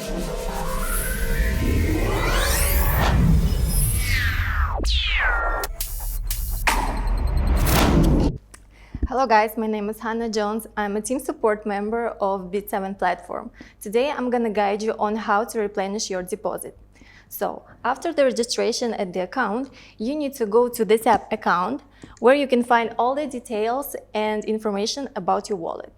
Hello guys, my name is Hannah Jones. I'm a team support member of BitSeven platform. Today I'm going to guide you on how to replenish your deposit. So, after the registration at the account, you need to go to this app account where you can find all the details and information about your wallet.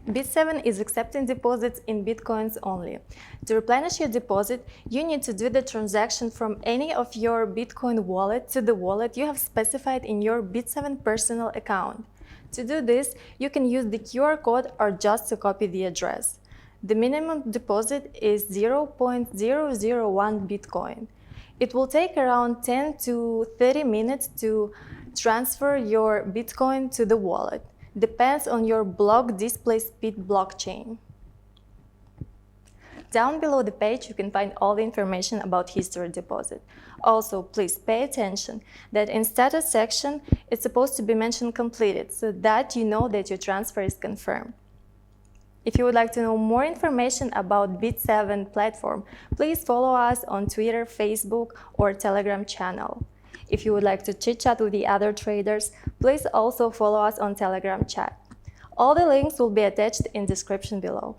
BitSeven is accepting deposits in Bitcoins only. To replenish your deposit, you need to do the transaction from any of your Bitcoin wallet to the wallet you have specified in your BitSeven personal account. To do this, you can use the QR code or just to copy the address. The minimum deposit is 0.001 Bitcoin. It will take around 10 to 30 minutes to transfer your Bitcoin to the wallet. Depends on your block display speed blockchain. Down below the page, you can find all the information about history deposit. Also, please pay attention that in status section, it's supposed to be mentioned completed so that you know that your transfer is confirmed. If you would like to know more information about BitSeven platform, please follow us on Twitter, Facebook, or Telegram channel. If you would like to chit-chat with the other traders, please also follow us on Telegram chat. All the links will be attached in description below.